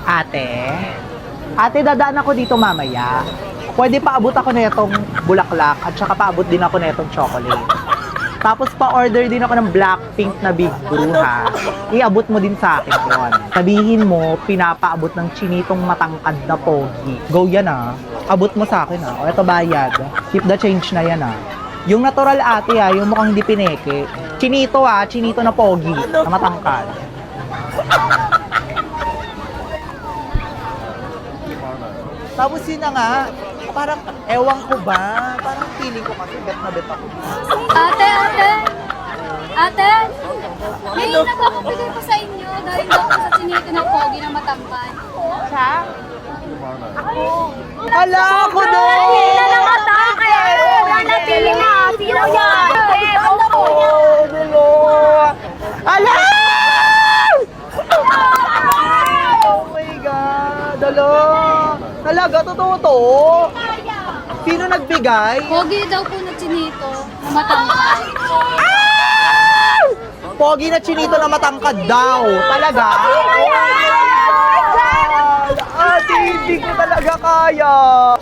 Ate? Ate, dadaan ako dito mamaya. Pwede paabot ako na itong bulaklak at saka paabot din ako na itong chocolate. Tapos pa-order din ako ng Blackpink na Big Brew, ha. Iabot mo din sa akin yun. Sabihin mo, pinapaabot ng chinitong matangkad na pogi. Go yan, ha. Abot mo sa akin, ha. O, eto bayad. Keep the change na yan, ha. Yung natural ate, ha, yung mukhang hindi pineke. Chinito, ha. Chinito na pogi. Na matangkad. Tapos yun na nga, parang ewan ko ba, parang feeling ko kasi bet na bet ako. Ate! Ate! May nagpapabigay ko sa inyo dahil daw po sa chinito ng pogi na matangkad. Siya? Hala ako doon! Hindi na matake! Nanatili na! Sino yan? Oh, dulo! Hala! Oh my God! Dalo! Talaga, totoo to? Sino nagbigay? Pogi daw po na chinito na matangkad. Pogi na chinito na matangkad daw. Talaga? Oh my God! Ate, hindi ko talaga kaya.